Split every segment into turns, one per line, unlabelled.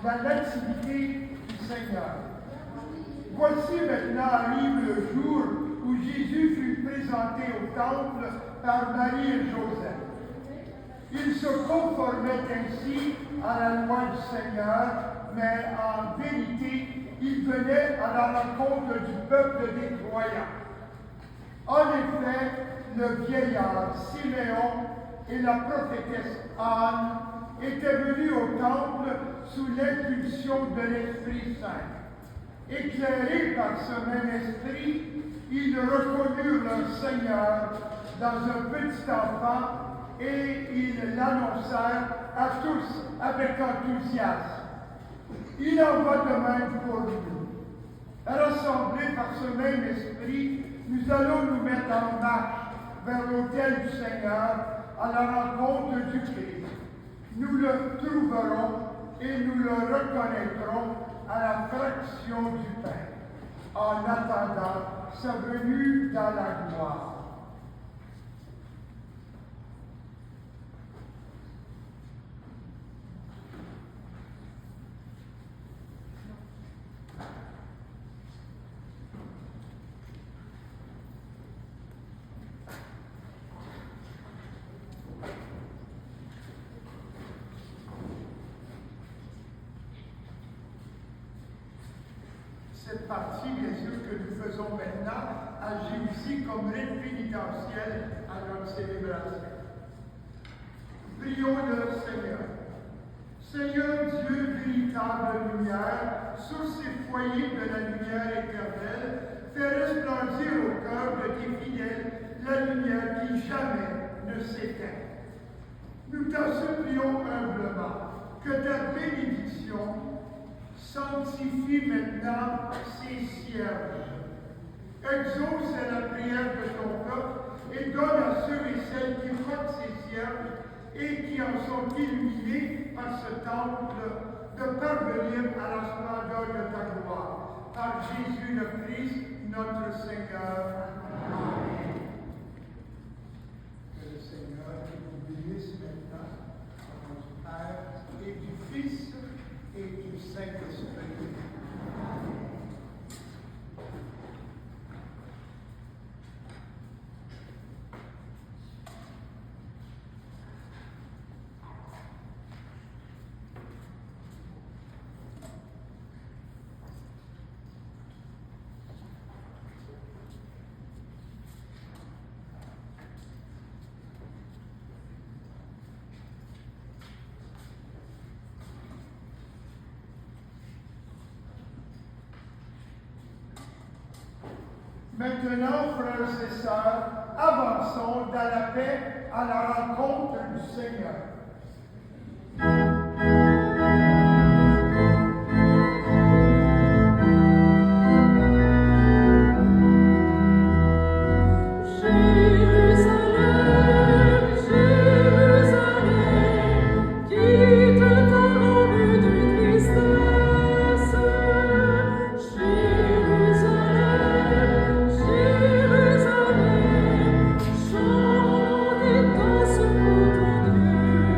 la nativité du Seigneur. Voici maintenant arrive le jour où Jésus fut présenté au temple par Marie et Joseph. Il se conformait ainsi à la loi du Seigneur, mais en vérité, il venait à la rencontre du peuple des croyants. En effet, le vieillard Siméon et la prophétesse Anne étaient venus au temple sous l'impulsion de l'Esprit Saint. Éclairés par ce même esprit, ils reconnurent leur Seigneur dans un petit enfant et ils l'annoncèrent à tous avec enthousiasme. Il en va de même pour nous. Rassemblés par ce même esprit, nous allons nous mettre en marche vers l'autel du Seigneur à la rencontre du Christ. Nous le trouverons et nous le reconnaîtrons à la fraction du pain, en attendant sa venue dans la gloire. Cette partie, bien sûr, que nous faisons maintenant, agit aussi comme rite pénitentiel à notre célébration. Prions le Seigneur. Seigneur Dieu, véritable lumière, source et foyer de la lumière éternelle, fais resplendir au cœur de tes fidèles la lumière qui jamais ne s'éteint. Nous t'en supplions humblement que ta bénédiction sanctifie maintenant ces cierges. Exauce la prière de ton peuple et donne à ceux et celles qui frottent ces cierges et qui en sont illuminés par ce temple de parvenir à la splendeur de ta gloire. Par Jésus le Christ, notre Seigneur. Amen. Que le Seigneur vous bénisse maintenant, au nom du Père et du Fils et du Saint-Esprit. Maintenant, frères et sœurs, avançons dans la paix à la rencontre du Seigneur.
Chant et danse pour ton Dieu.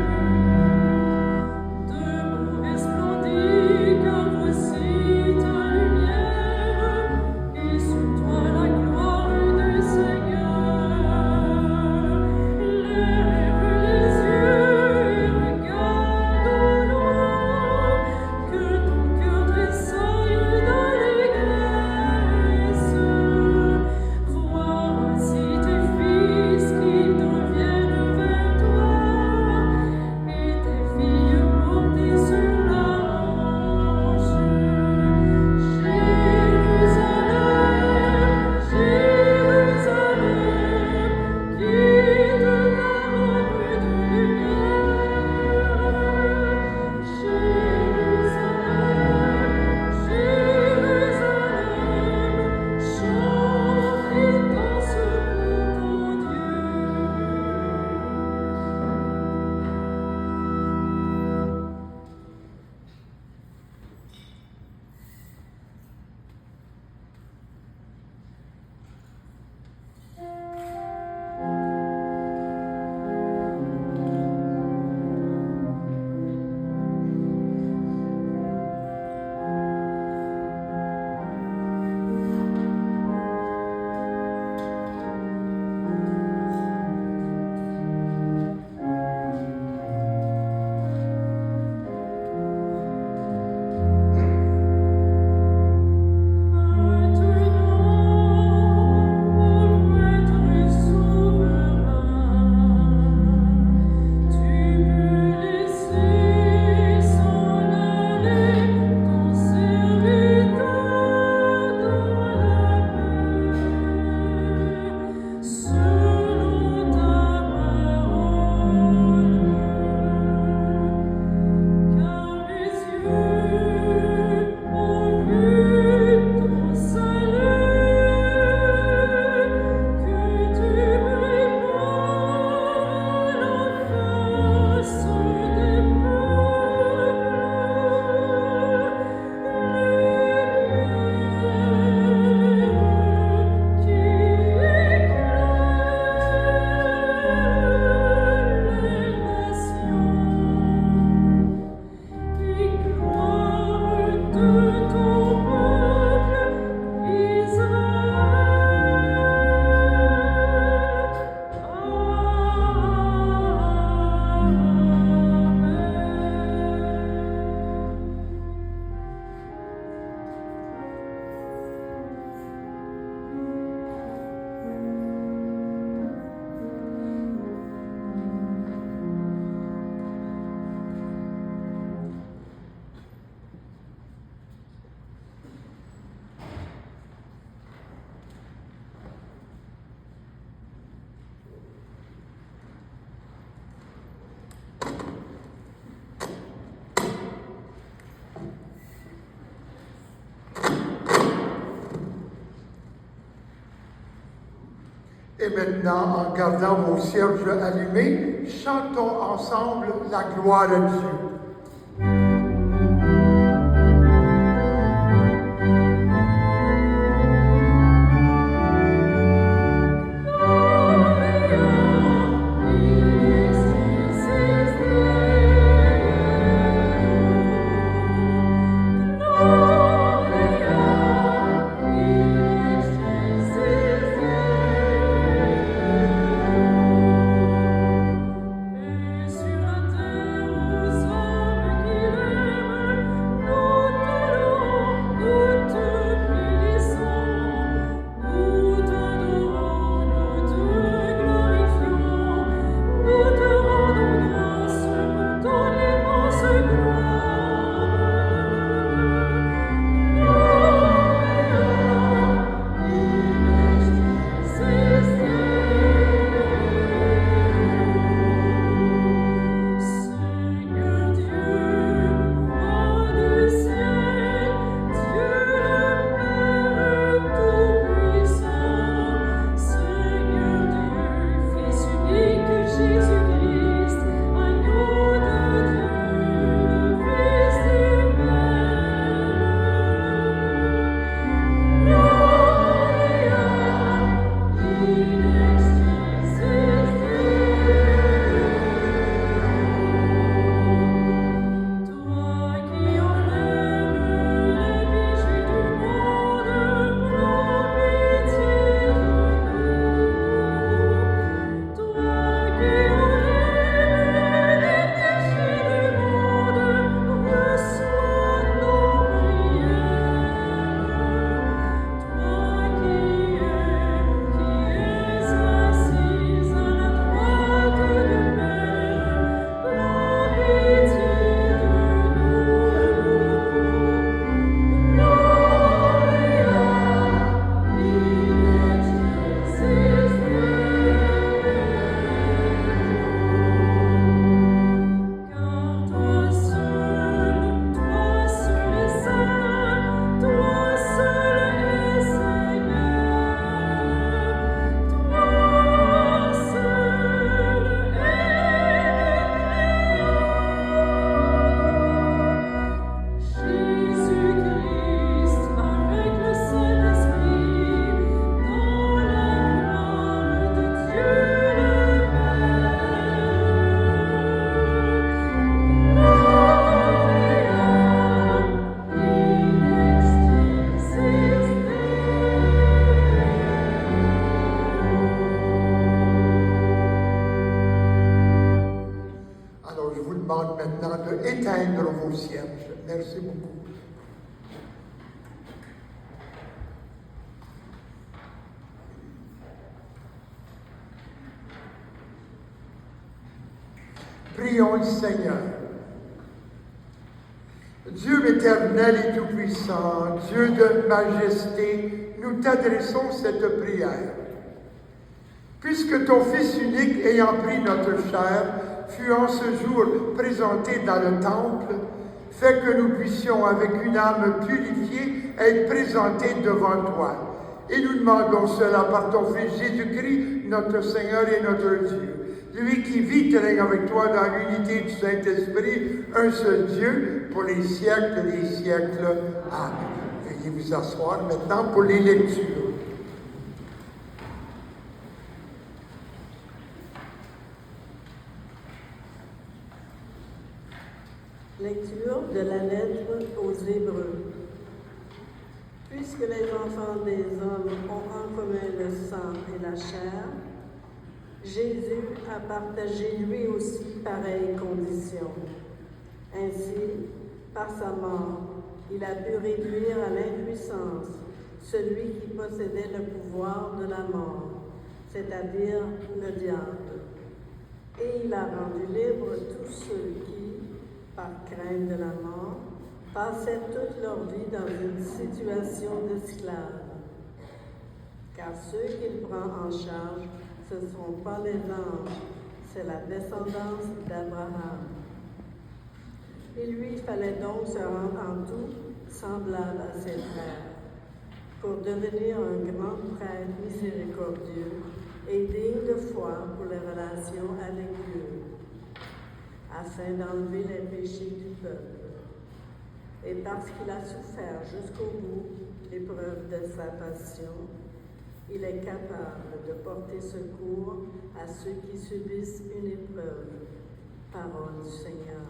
Et maintenant, en gardant vos cierges allumés, chantons ensemble la gloire à Dieu. Maintenant d'éteindre vos cierges. Merci beaucoup. Prions le Seigneur. Dieu éternel et tout-puissant, Dieu de majesté, nous t'adressons cette prière. Puisque ton Fils unique ayant pris notre chair, fut en ce jour présenté dans le temple, fait que nous puissions avec une âme purifiée être présentés devant toi. Et nous demandons cela par ton Fils Jésus-Christ, notre Seigneur et notre Dieu. Lui qui vit et règne avec toi dans l'unité du Saint-Esprit, un seul Dieu, pour les siècles des siècles. Amen. Veuillez vous asseoir maintenant pour les lectures.
Lecture de la lettre aux Hébreux. Puisque les enfants des hommes ont en commun le sang et la chair, Jésus a partagé lui aussi pareille condition. Ainsi, par sa mort, il a pu réduire à l'impuissance celui qui possédait le pouvoir de la mort, c'est-à-dire le diable. Et il a rendu libres tous ceux qui, par crainte de la mort, passaient toute leur vie dans une situation d'esclave. Car ceux qu'il prend en charge, ce ne sont pas les anges, c'est la descendance d'Abraham. Il lui fallait donc se rendre en tout semblable à ses frères, pour devenir un grand prêtre miséricordieux et foi pour les relations avec Dieu, afin d'enlever les péchés du peuple. Et parce qu'il a souffert jusqu'au bout l'épreuve de sa passion, il est capable de porter secours à ceux qui subissent une épreuve. Parole du Seigneur.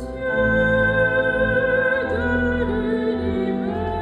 Dieu de l'univers.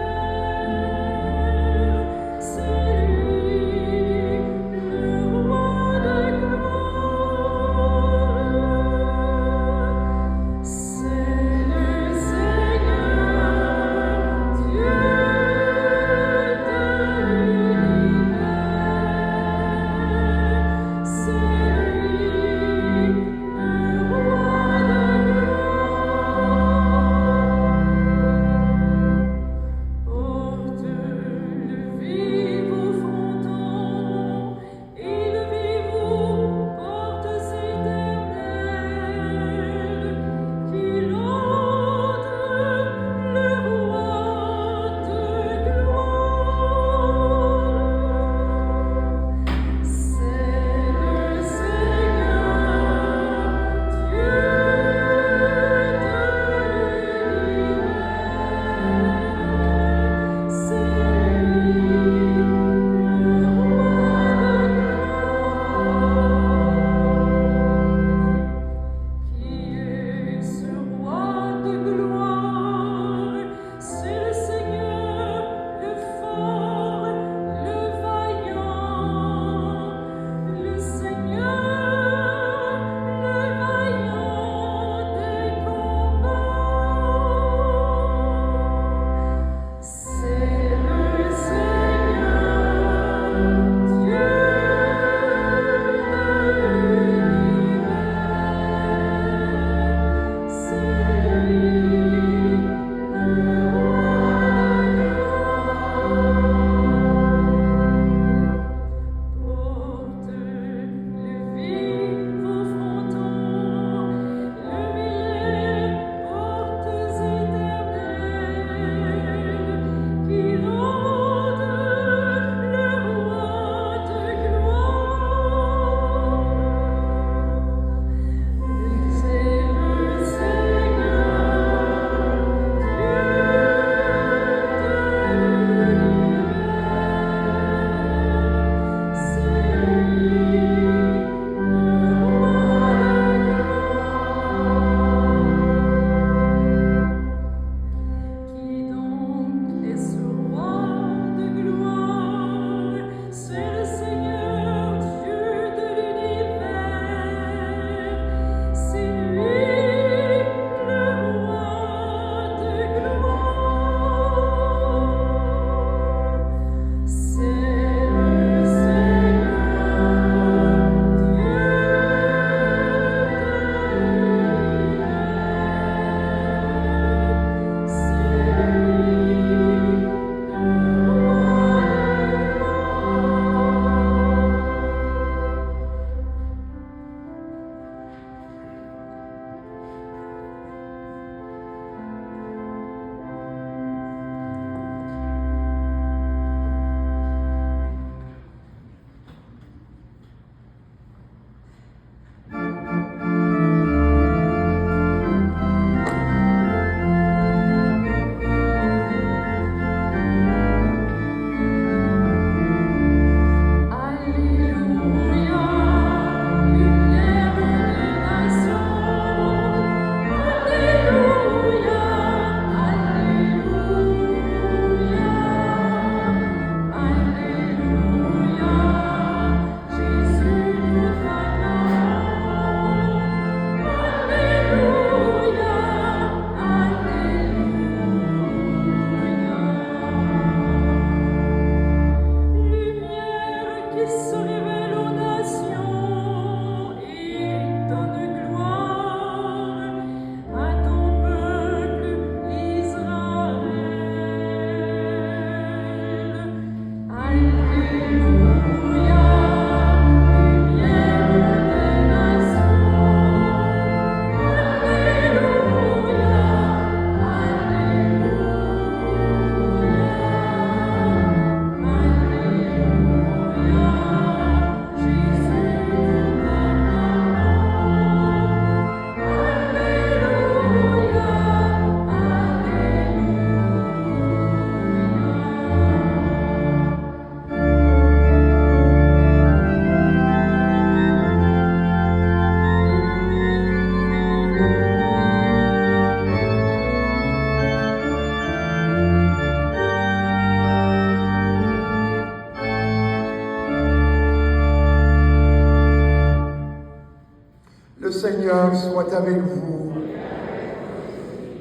avec vous.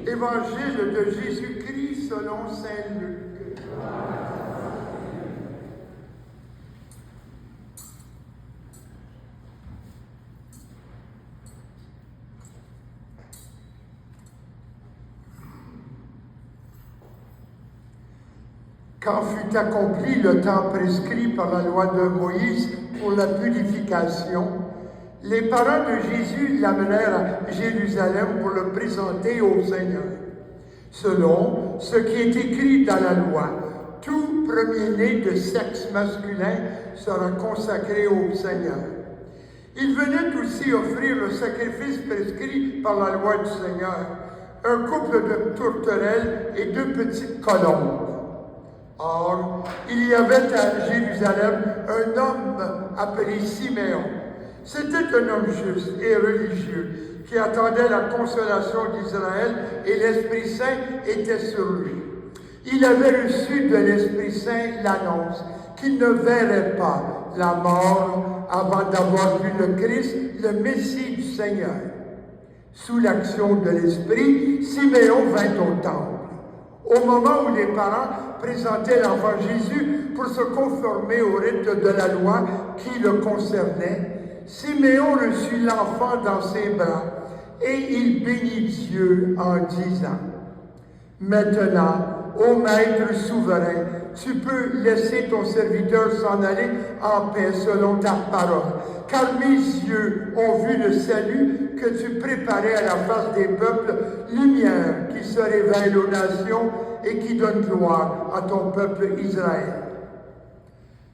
Évangile de Jésus-Christ selon saint Luc. Quand fut accompli le temps prescrit par la loi de Moïse pour la purification, les parents de Jésus l'amenèrent à Jérusalem pour le présenter au Seigneur. Selon ce qui est écrit dans la loi, tout premier-né de sexe masculin sera consacré au Seigneur. Il venait aussi offrir le sacrifice prescrit par la loi du Seigneur, un couple de tourterelles et 2 petites colombes. Or, il y avait à Jérusalem un homme appelé Siméon. C'était un homme juste et religieux qui attendait la consolation d'Israël et l'Esprit Saint était sur lui. Il avait reçu de l'Esprit Saint l'annonce qu'il ne verrait pas la mort avant d'avoir vu le Christ, le Messie du Seigneur. Sous l'action de l'Esprit, Siméon vint au temple. Au moment où les parents présentaient l'enfant Jésus pour se conformer au rite de la loi qui le concernait, Siméon reçut l'enfant dans ses bras et il bénit Dieu en disant: « Maintenant, ô Maître souverain, tu peux laisser ton serviteur s'en aller en paix selon ta parole, car mes yeux ont vu le salut que tu préparais à la face des peuples, lumière qui se révèle aux nations et qui donne gloire à ton peuple Israël. »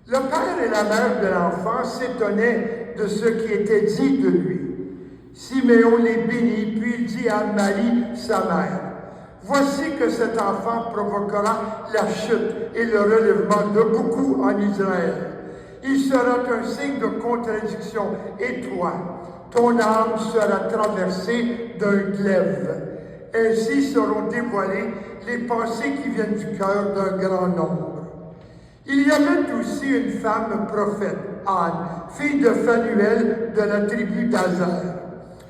Le père et la mère de l'enfant s'étonnaient de ce qui était dit de lui. Siméon les bénit, puis il dit à Marie, sa mère: « Voici que cet enfant provoquera la chute et le relèvement de beaucoup en Israël. Il sera un signe de contradiction, et toi, ton âme sera traversée d'un glaive. Ainsi seront dévoilées les pensées qui viennent du cœur d'un grand nombre. » Il y avait aussi une femme prophète, Anne, fille de Phanuel de la tribu d'Azer.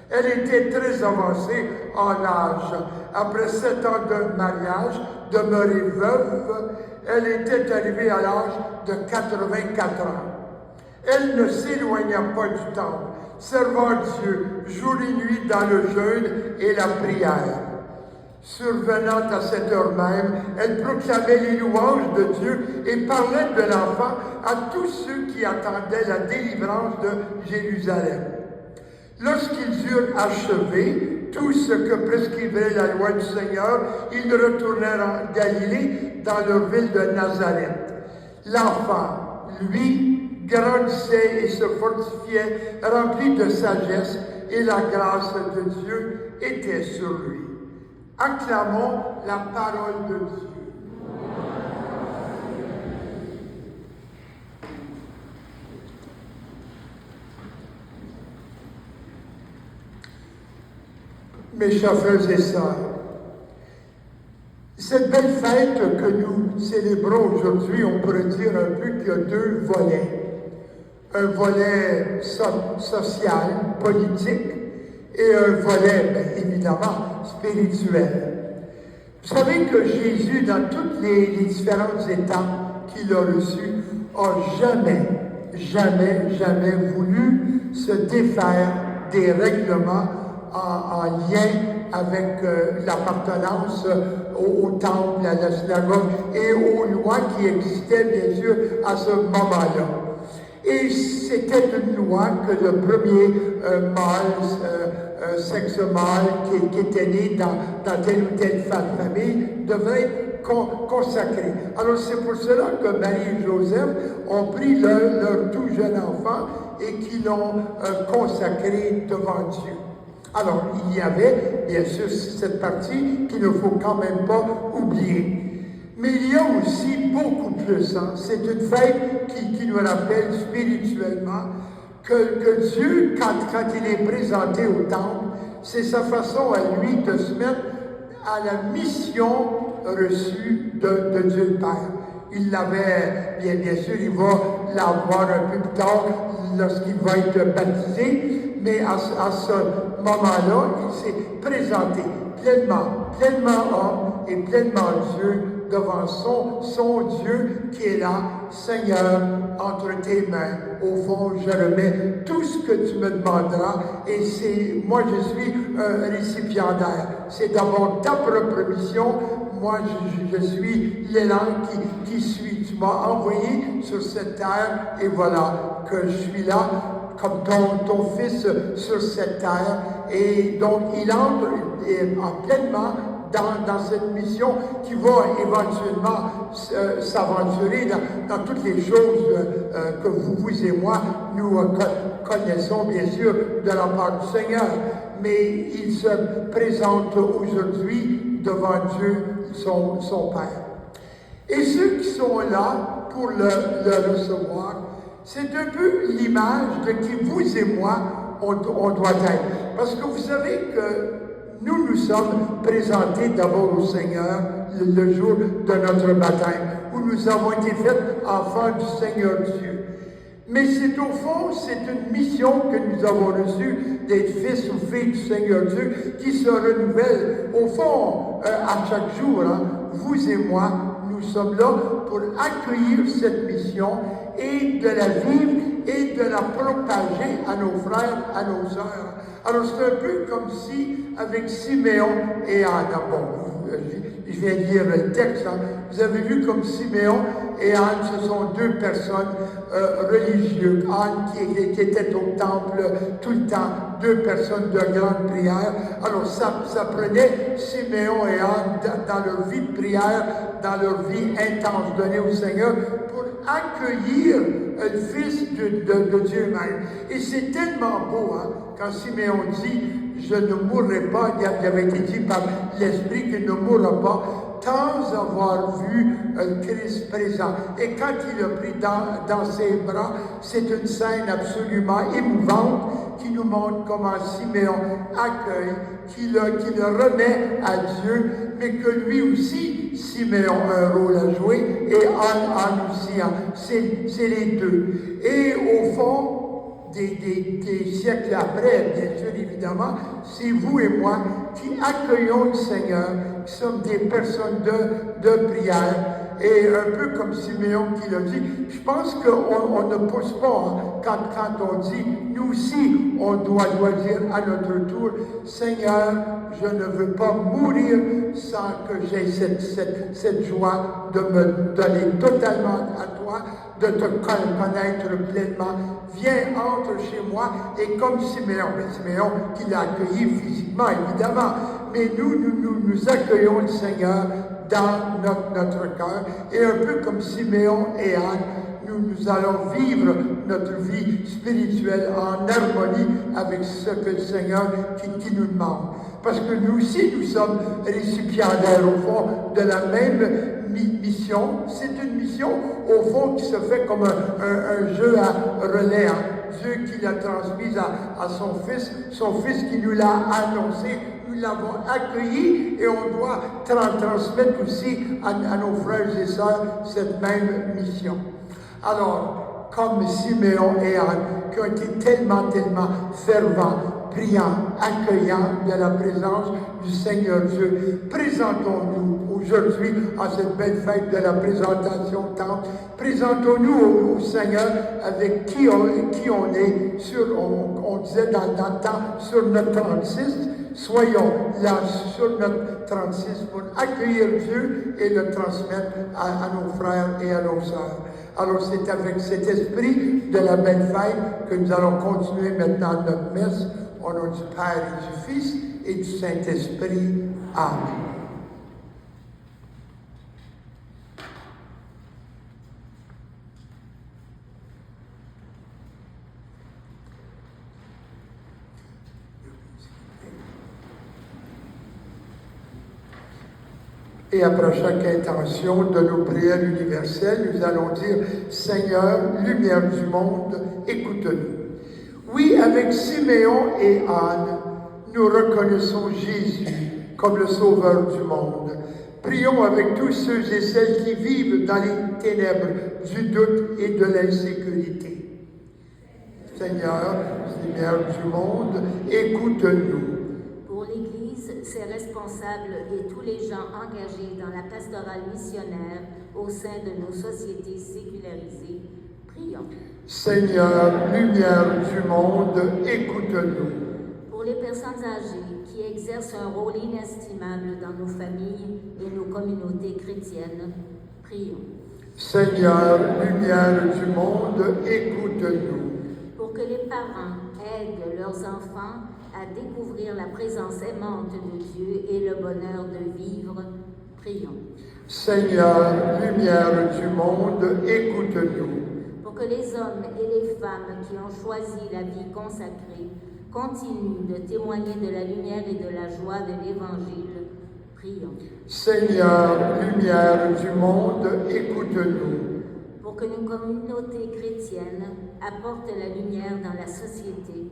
Elle était très avancée en âge. Après 7 ans de mariage, demeurée veuve, elle était arrivée à l'âge de 84 ans. Elle ne s'éloigna pas du temple, servant Dieu jour et nuit dans le jeûne et la prière. Survenant à cette heure même, elle proclamait les louanges de Dieu et parlait de l'enfant à tous ceux qui attendaient la délivrance de Jérusalem. Lorsqu'ils eurent achevé tout ce que prescrivait la loi du Seigneur, ils retournèrent en Galilée, dans leur ville de Nazareth. L'enfant, lui, grandissait et se fortifiait, rempli de sagesse, et la grâce de Dieu était sur lui. Acclamons la parole de Dieu. Mes chers frères et sœurs, cette belle fête que nous célébrons aujourd'hui, on pourrait dire un peu qu'il y a 2 volets. Un volet social, politique, et un volet, bien évidemment, spirituel. Vous savez que Jésus, dans toutes les différentes étapes qu'il a reçues, n'a jamais voulu se défaire des règlements en lien avec l'appartenance au temple, à la synagogue et aux lois qui existaient bien sûr à ce moment-là. Et c'était une loi que le premier mâle, sexe mâle qui était né dans telle ou telle famille devait être consacré. Alors c'est pour cela que Marie et Joseph ont pris leur tout jeune enfant et qui l'ont consacré devant Dieu. Alors, il y avait, bien sûr, cette partie qu'il ne faut quand même pas oublier. Mais il y a aussi beaucoup plus. C'est une fête qui nous rappelle spirituellement que Dieu, quand il est présenté au temple, c'est sa façon à lui de se mettre à la mission reçue de Dieu le Père. Il l'avait, bien sûr, il va l'avoir un peu plus tard lorsqu'il va être baptisé, mais à ce moment-là, il s'est présenté pleinement homme et pleinement Dieu devant son Dieu qui est là, Seigneur, entre tes mains. Au fond, je remets tout ce que tu me demanderas et moi je suis un récipiendaire. C'est d'abord ta propre mission. Moi, je suis l'élan qui suit. Tu m'as envoyé sur cette terre et voilà que je suis là comme ton fils sur cette terre. Et donc, il entre pleinement dans cette mission qui va éventuellement s'aventurer dans toutes les choses que vous et moi, nous connaissons bien sûr de la part du Seigneur. Mais il se présente aujourd'hui devant Dieu, son Père. Et ceux qui sont là pour le recevoir, c'est un peu l'image de qui vous et moi, on doit être. Parce que vous savez que nous sommes présentés d'abord au Seigneur le jour de notre baptême, où nous avons été faits enfants du Seigneur Dieu. Mais c'est au fond, c'est une mission que nous avons reçue d'être fils ou filles du Seigneur Dieu qui se renouvelle au fond à chaque jour. Hein. Vous et moi, nous sommes là pour accueillir cette mission et de la vivre et de la propager à nos frères, à nos sœurs. Alors c'est un peu comme si, avec Siméon et Anne, bon, je viens de lire le texte, hein. Vous avez vu comme Siméon et Anne, ce sont deux personnes religieuses. Anne qui était au temple tout le temps, deux personnes de grande prière. Alors ça prenait Siméon et Anne dans leur vie de prière, dans leur vie intense donnée au Seigneur, pour accueillir le Fils de Dieu même. Et c'est tellement beau, hein, quand Siméon dit « Je ne mourrai pas », il avait été dit par l'Esprit qu'il ne mourra pas, sans avoir vu le Christ présent. Et quand il l'a pris dans ses bras, c'est une scène absolument émouvante qui nous montre comment Siméon accueille, qui le remet à Dieu, mais que lui aussi, Siméon a un rôle à jouer, et Anne aussi, hein. C'est les deux. Et au fond, des siècles après, bien sûr, évidemment, c'est vous et moi qui accueillons le Seigneur, qui sommes des personnes de prière. Et un peu comme Siméon qui l'a dit, je pense qu'on ne pousse pas, hein, quand on dit, nous aussi, on doit dire à notre tour, Seigneur, je ne veux pas mourir sans que j'aie cette joie de me donner totalement à toi, de te connaître pleinement. Viens, entre chez moi, et comme Siméon qui l'a accueilli physiquement, évidemment, mais nous accueillons le Seigneur dans notre cœur, et un peu comme Siméon et Anne, nous allons vivre notre vie spirituelle en harmonie avec ce que le Seigneur qui nous demande. Parce que nous aussi, nous sommes récipiendaires, au fond, de la même mission. C'est une mission, au fond, qui se fait comme un jeu à relais. Hein. Dieu qui l'a transmise à son Fils qui nous l'a annoncé. Nous l'avons accueilli et on doit transmettre aussi à nos frères et sœurs cette même mission. Alors, comme Siméon et Anne, qui ont été tellement fervents, priants, accueillants de la présence du Seigneur Dieu, présentons-nous aujourd'hui à cette belle fête de la présentation temple. Présentons-nous au Seigneur avec qui on est, on disait dans le temps, sur notre 36. Soyons là sur notre 36 pour accueillir Dieu et le transmettre à nos frères et à nos sœurs. Alors c'est avec cet esprit de la belle fête que nous allons continuer maintenant notre messe au nom du Père et du Fils et du Saint-Esprit. Amen. Et après chaque intention de nos prières universelles, nous allons dire « Seigneur, lumière du monde, écoute-nous ». Oui, avec Siméon et Anne, nous reconnaissons Jésus comme le Sauveur du monde. Prions avec tous ceux et celles qui vivent dans les ténèbres du doute et de l'insécurité. Seigneur, lumière du monde, écoute-nous.
Pour l'Église, ses responsables et tous les gens engagés dans la pastorale missionnaire au sein de nos sociétés sécularisées, prions.
Seigneur, lumière du monde, écoute-nous.
Pour les personnes âgées qui exercent un rôle inestimable dans nos familles et nos communautés chrétiennes, prions.
Seigneur, lumière du monde, écoute-nous.
Pour que les parents aident leurs enfants à découvrir la présence aimante de Dieu et le bonheur de vivre, prions.
Seigneur, lumière du monde, écoute-nous.
Pour que les hommes et les femmes qui ont choisi la vie consacrée continuent de témoigner de la lumière et de la joie de l'Évangile, prions.
Seigneur, lumière du monde, écoute-nous.
Pour que nos communautés chrétiennes apportent la lumière dans la société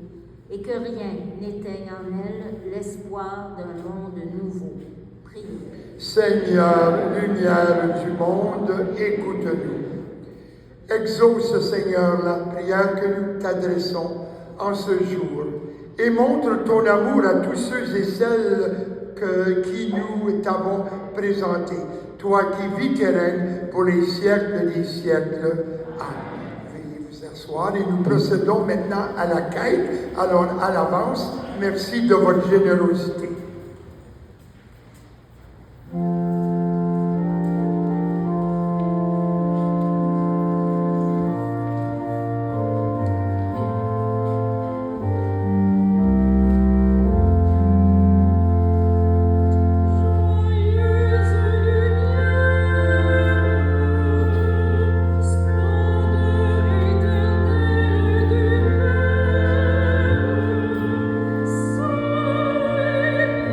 et que rien n'éteigne en elles l'espoir d'un monde nouveau, prions.
Seigneur, lumière du monde, écoute-nous. Exauce, Seigneur, la prière que nous t'adressons en ce jour et montre ton amour à tous ceux et celles qui nous t'avons présentés. Toi qui vis et règnes pour les siècles des siècles. Amen. Veuillez vous asseoir et nous procédons maintenant à la quête. Alors, à l'avance, merci de votre générosité.
Soleil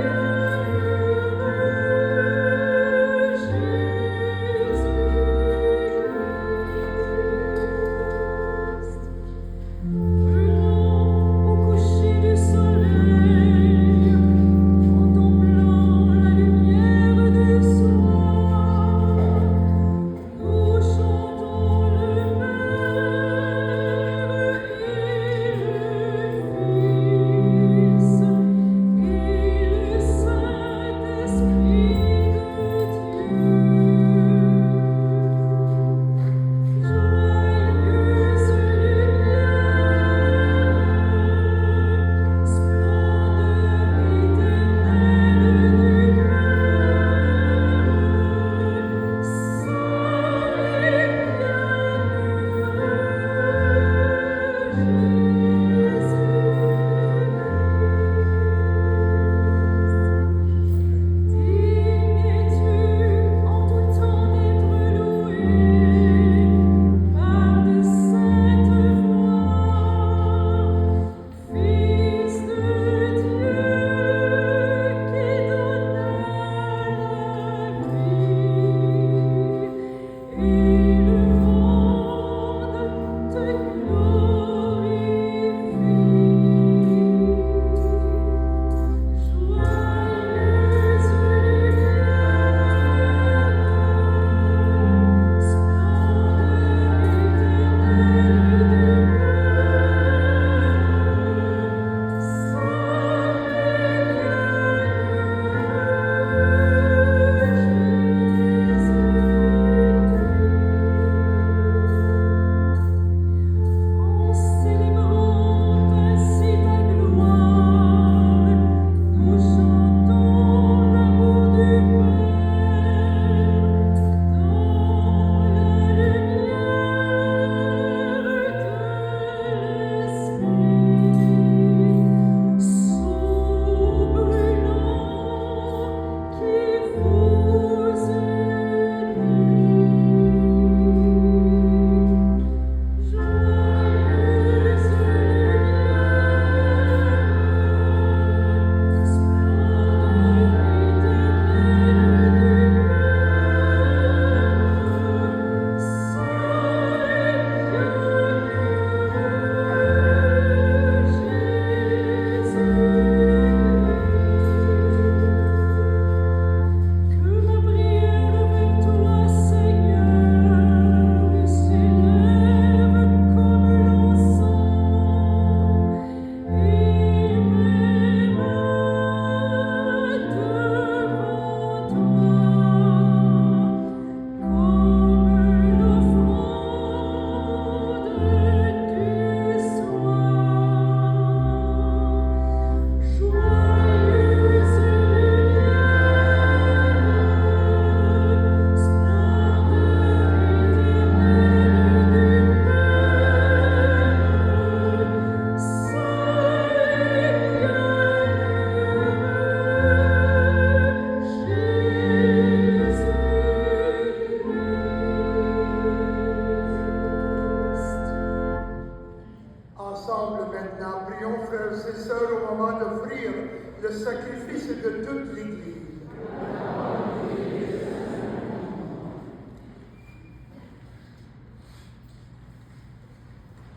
de toute l'Église.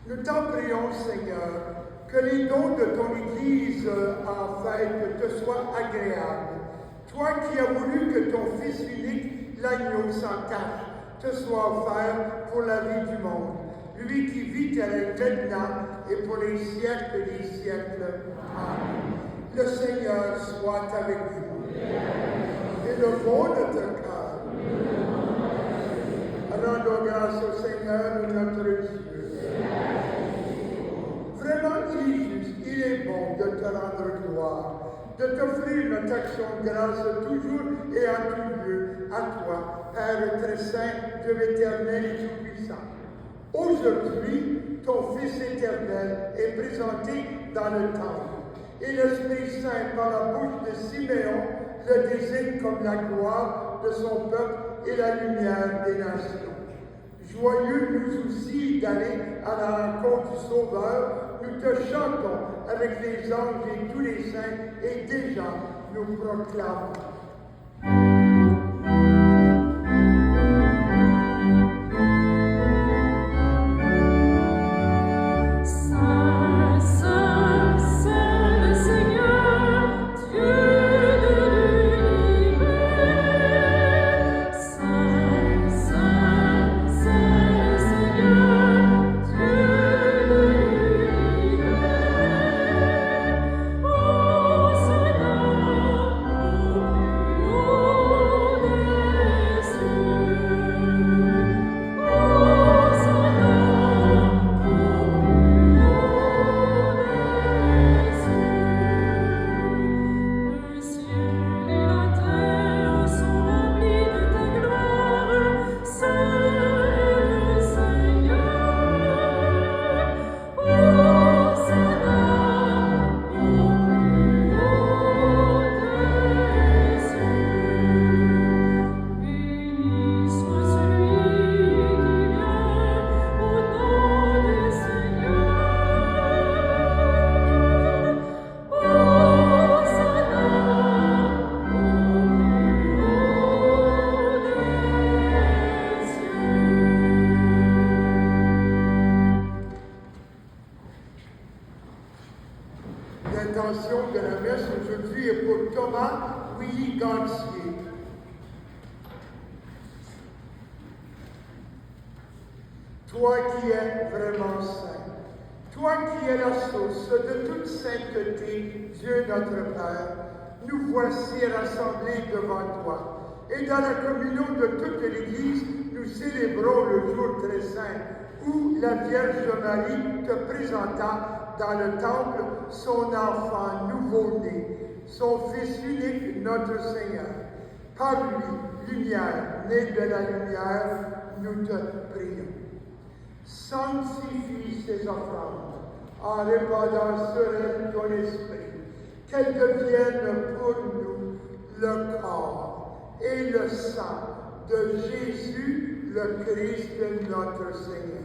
Nous t'en prions, Seigneur, que les dons de ton Église en fête te soient agréables. Toi qui as voulu que ton Fils unique, l'agneau sans tache, te soit offert pour la vie du monde. Lui qui vit maintenant et pour les siècles des siècles. Amen. Le Seigneur soit avec vous. Et le bon de ton cœur. Rendons grâce au Seigneur notre Dieu. Vraiment, il est juste, il est bon de te rendre gloire, de t'offrir notre action de grâce toujours et en tout lieu, à toi, Père très saint, Dieu éternel et tout-puissant. Aujourd'hui, ton Fils éternel est présenté dans le temple, et l'Esprit Saint, par la bouche de Siméon, le désigne comme la gloire de son peuple et la lumière des nations. Joyeux nous aussi d'aller à la rencontre du Sauveur, nous te chantons avec les anges et tous les saints, et déjà nous proclamons. L'intention de la messe aujourd'hui est pour Thomas Willy Gantier. Toi qui es vraiment saint, toi qui es la source de toute sainteté, Dieu notre Père, nous voici rassemblés devant toi. Et dans la communion de toute l'Église, nous célébrons le jour très saint où la Vierge Marie te présenta dans le temple son enfant nouveau-né, son Fils unique, notre Seigneur. Par lui, lumière, né de la lumière, nous te prions. Sanctifie ces offrandes en répandant sur elles ton esprit, qu'elles deviennent pour nous le corps et le sang de Jésus, le Christ, notre Seigneur.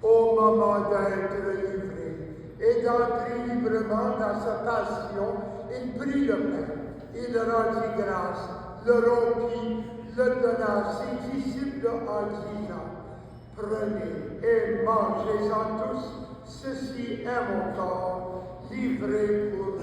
Au moment d'être livré et d'entrer librement dans sa passion, il prit le pain, il rendit grâce, le rompit, le donna à ses disciples en disant: prenez et mangez-en tous, ceci est mon corps livré pour vous.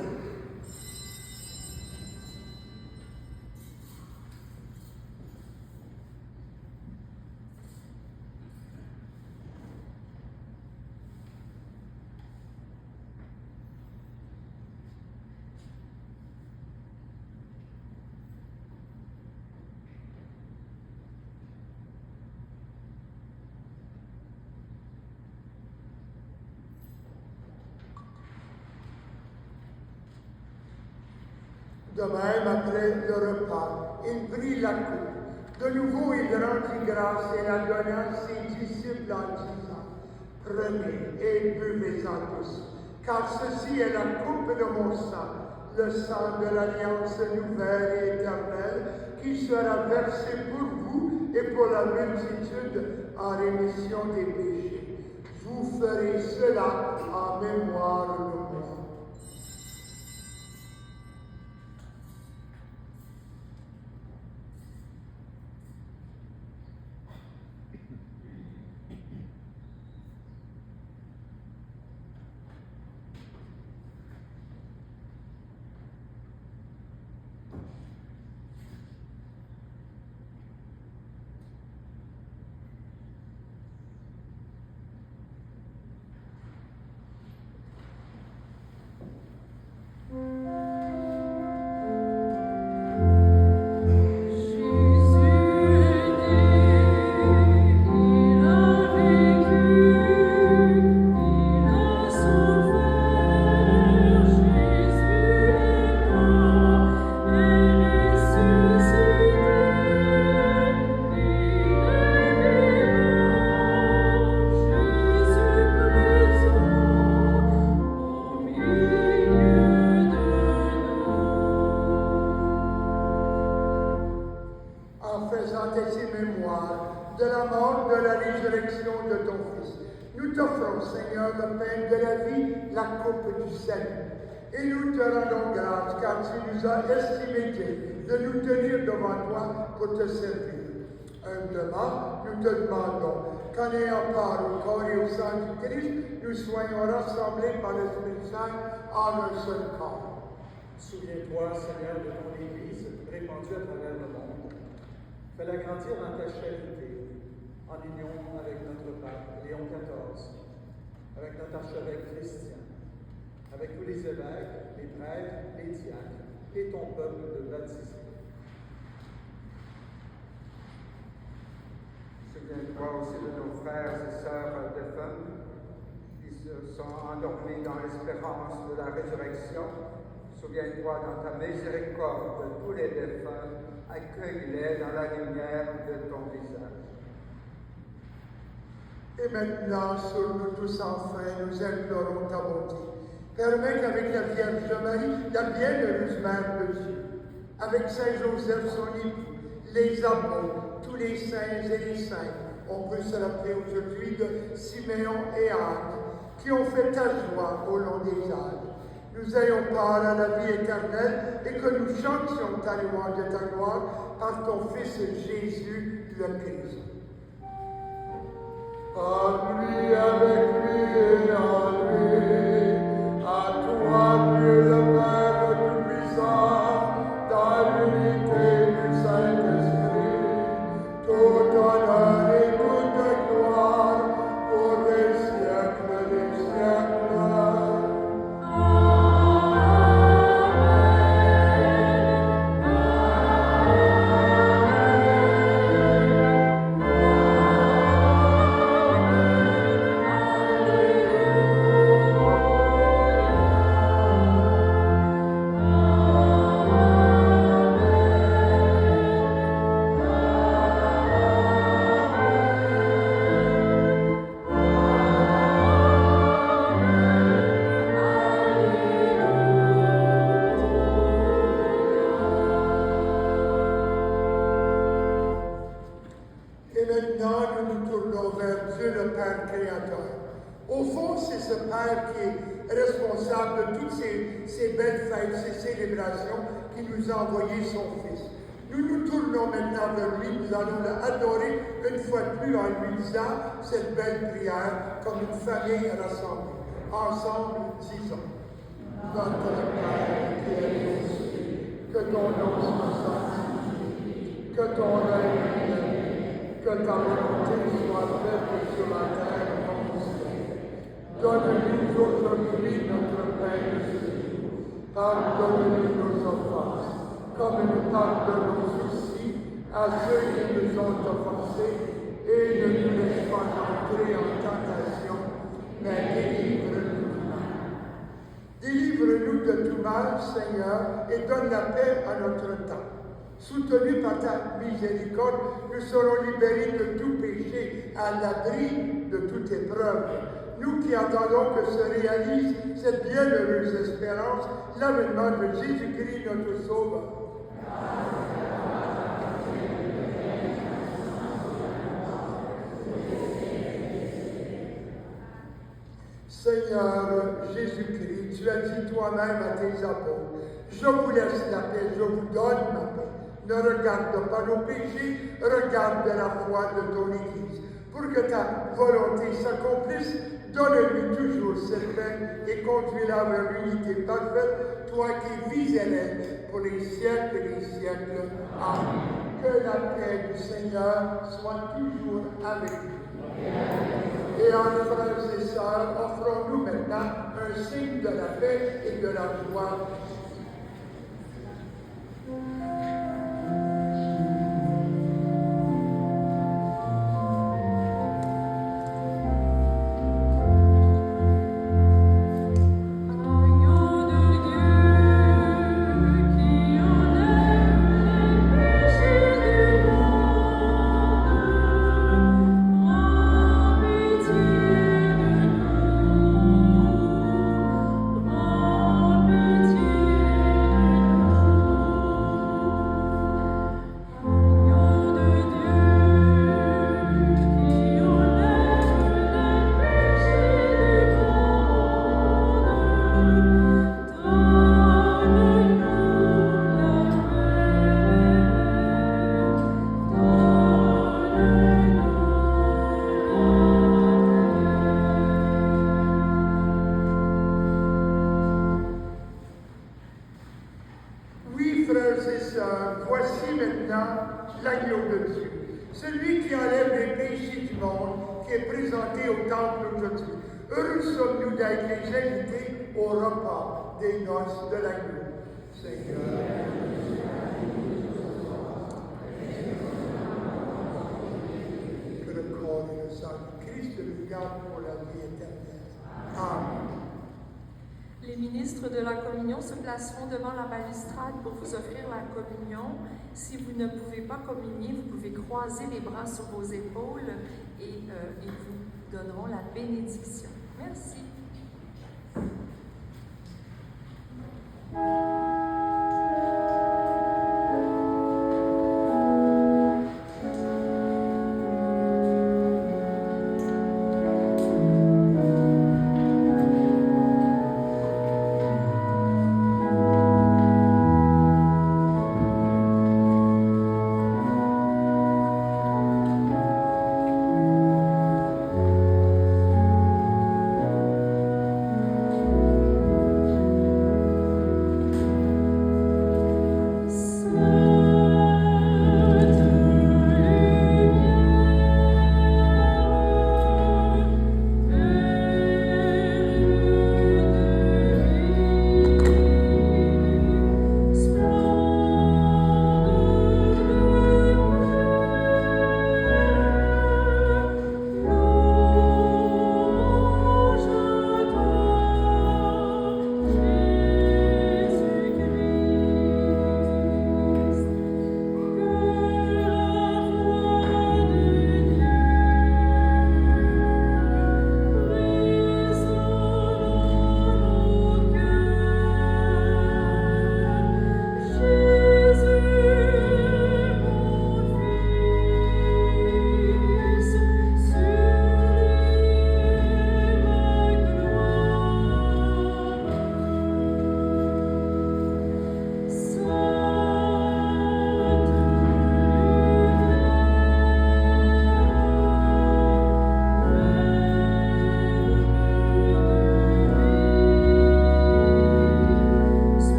De même, après le repas, il prit la coupe. De nouveau, il rendit grâce et la donna à ses disciples en disant: prenez et buvez-en tous, car ceci est la coupe de mon sang, le sang de l'alliance nouvelle et éternelle, qui sera versé pour vous et pour la multitude en rémission des péchés. Vous ferez cela en mémoire de moi. présenter ces mémoires de la mort, de la résurrection de ton Fils. Nous t'offrons, Seigneur, le pain de la vie, la coupe du salut. Et nous te rendons grâce car tu nous as estimé de nous tenir devant toi pour te servir. Humblement, nous te demandons qu'en ayant part au corps et au sang du Christ, nous soyons rassemblés par l'Esprit Saint en un seul corps.
Souviens-toi, Seigneur, de ton Église répandue à travers le monde. Fais-la grandir dans ta charité, en union avec notre Pape Léon XIV, avec notre archevêque Christian, avec tous les évêques, les prêtres, les diacres et ton peuple de baptisés.
Souviens-toi aussi de nos frères et sœurs défunts qui se sont endormis dans l'espérance de la résurrection. Souviens-toi dans ta miséricorde de tous les défunts, accueille-les dans la lumière de ton visage.
Et maintenant, sur nous tous enfin, nous implorons ta bonté. Permets qu'avec la Vierge Marie, la bienheureuse Mère de Dieu, avec Saint Joseph, son époux, les apôtres, tous les saints et les saintes, on peut se rappeler aujourd'hui de Siméon et Anne, qui ont fait ta joie au long des âges. Nous ayons part à la vie éternelle et que nous chantions ta louange et ta gloire par ton Fils Jésus le Christ. Par lui, avec lui et en lui, à toi, Dieu le Père Tout-Puissant, dans l'unité du Saint-Esprit, tout honneur et toute gloire pour les siècles des siècles. Au fond, c'est ce Père qui est responsable de toutes ces belles fêtes, ces célébrations, qui nous a envoyé son Fils. Nous nous tournons maintenant vers lui, nous allons l'adorer une fois de plus en lui disant cette belle prière comme une famille rassemblée. Ensemble, disons. Notre Père qui es aux cieux, que ton nom soit sanctifié, que ton règne vienne, que ta volonté soit faite sur la terre comme au ciel. Donne-nous aujourd'hui notre pain de ce jour. Pardonne-nous nos offenses, comme nous pardonnons aussi à ceux qui nous ont offensés, et ne nous laisse pas entrer en tentation, mais délivre-nous du mal. Délivre-nous de tout mal, Seigneur, et donne la paix à notre temps. Soutenus par ta miséricorde, nous serons libérés de tout péché, à l'abri de toute épreuve. Nous qui attendons que se réalise cette bienheureuse espérance, l'avènement de Jésus-Christ, notre Sauveur. Seigneur Jésus-Christ, tu as dit toi-même à tes apôtres, je vous laisse la paix, je vous donne ma paix. Ne regarde pas nos péchés, regarde la foi de ton Église. Pour que ta volonté s'accomplisse, donne-lui toujours cette paix et conduis-la vers l'unité parfaite, toi qui vis et règnes pour les siècles et les siècles. Amen. Que la paix du Seigneur soit toujours avec nous. Et en frères et sœurs, offrons-nous maintenant un signe de la paix et de la joie.
Petit
frères et sœurs, voici maintenant l'agneau de Dieu, celui qui enlève les péchés du monde, qui est présenté au temple aujourd'hui. Heureux sommes-nous d'être les invités au repas des noces de l'agneau. Seigneur. Que le corps et le sang de Christ nous gardent pour la vie éternelle. Amen.
Les ministres de la communion se placeront devant la balustrade pour vous offrir la communion. Si vous ne pouvez pas communier, vous pouvez croiser les bras sur vos épaules et ils vous donneront la bénédiction. Merci.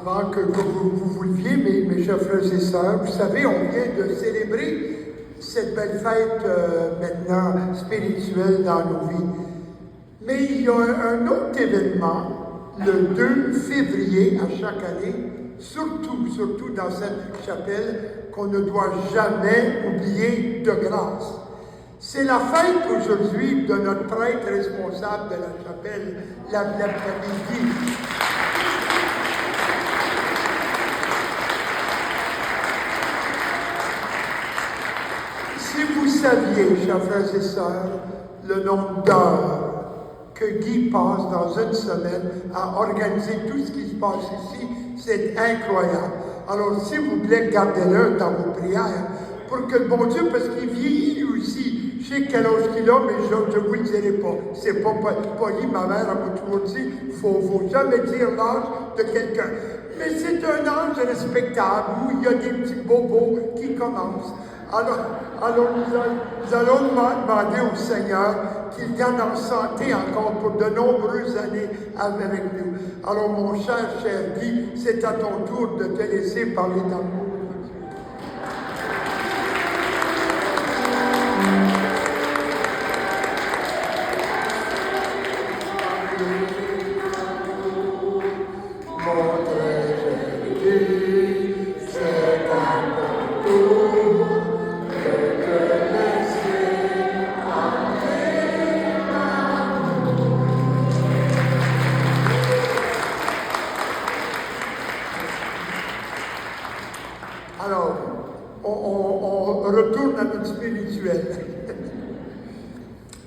Avant que vous leviez, mes chers frères et sœurs, vous savez, on vient de célébrer cette belle fête maintenant spirituelle dans nos vies. Mais il y a un autre événement, le 2 février à chaque année, surtout dans cette chapelle, qu'on ne doit jamais oublier de grâce. C'est la fête aujourd'hui de notre prêtre responsable de la chapelle, l'après-midi. Si vous saviez, chers frères et sœurs, le nombre d'heures que Guy passe dans une semaine à organiser tout ce qui se passe ici, c'est incroyable. Alors, s'il vous plaît, gardez-le dans vos prières pour que le bon Dieu, parce qu'il vieillit lui aussi, je sais quel âge qu'il a, mais je ne vous le dirai pas. C'est pas poli, ma mère m'a toujours dit, il ne faut jamais dire l'âge de quelqu'un. Mais c'est un âge respectable où il y a des petits bobos qui commencent. Alors nous allons demander au Seigneur qu'il garde en santé encore pour de nombreuses années avec nous. Alors mon cher Guy, c'est à ton tour de te laisser parler d'amour. Alors, on retourne à notre spirituel.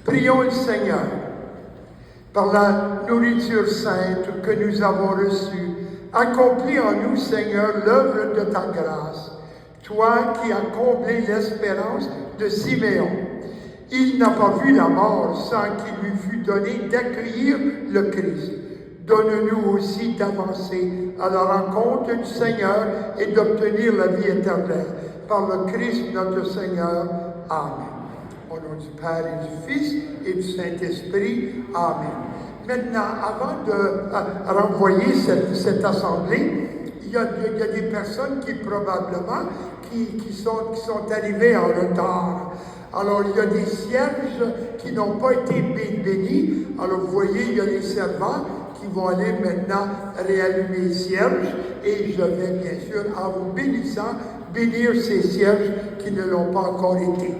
Prions le Seigneur. Par la nourriture sainte que nous avons reçue, accomplis en nous, Seigneur, l'œuvre de ta grâce. Toi qui as comblé l'espérance de Siméon. Il n'a pas vu la mort sans qu'il lui fût donné d'accueillir le Christ. Donne-nous aussi d'avancer à la rencontre du Seigneur et d'obtenir la vie éternelle. Par le Christ notre Seigneur. Amen. Au nom du Père et du Fils et du Saint-Esprit. Amen. Maintenant, avant de renvoyer cette assemblée, il y a des personnes qui probablement qui sont arrivées en retard. Alors, il y a des cierges qui n'ont pas été bénis. Alors, vous voyez, il y a les servants qui vont aller maintenant réallumer les cierges. Et je vais, bien sûr, en vous bénissant, bénir ces cierges qui ne l'ont pas encore été.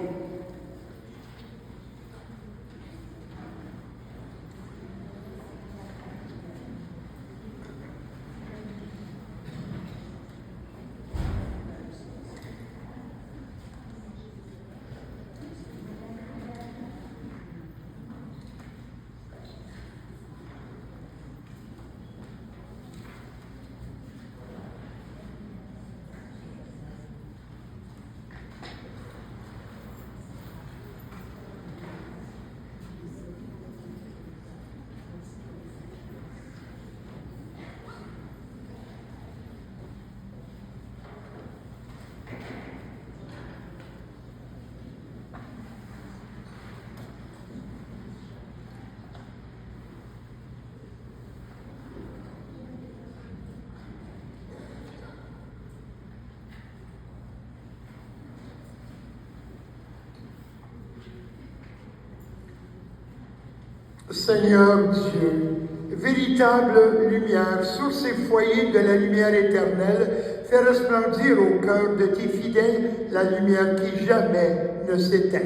Seigneur Dieu, véritable lumière, source et foyer de la lumière éternelle, fais resplendir au cœur de tes fidèles la lumière qui jamais ne s'éteint.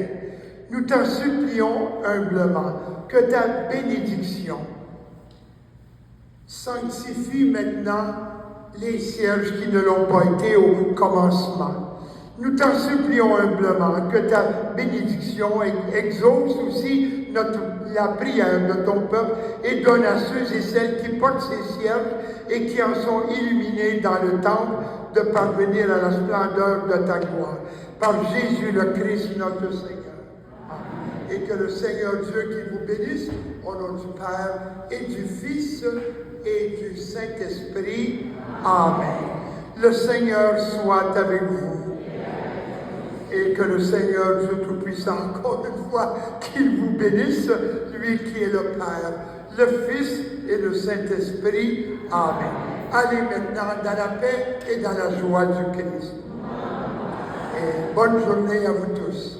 Nous t'en supplions humblement que ta bénédiction sanctifie maintenant les cierges qui ne l'ont pas été au commencement. Nous t'en supplions humblement que ta bénédiction exauce aussi la prière de ton peuple et donne à ceux et celles qui portent ces cierges et qui en sont illuminés dans le temple de parvenir à la splendeur de ta gloire. Par Jésus le Christ, notre Seigneur. Amen. Et que le Seigneur Dieu qui vous bénisse, au nom du Père et du Fils et du Saint-Esprit. Amen. Le Seigneur soit avec vous. Et que le Seigneur Dieu Tout-Puissant, encore une fois, qu'il vous bénisse, lui qui est le Père, le Fils et le Saint-Esprit. Amen. allez maintenant dans la paix et dans la joie du Christ. Et bonne journée à vous tous.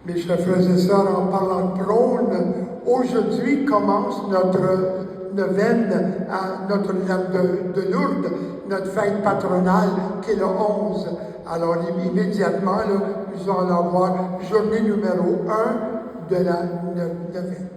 Mes chers frères et sœurs, en parlant de trône, aujourd'hui commence notre neuvaine à Notre-Dame de Lourdes, notre fête patronale qui est le 11. Alors immédiatement, là, nous allons avoir journée numéro 1 de la neuvaine.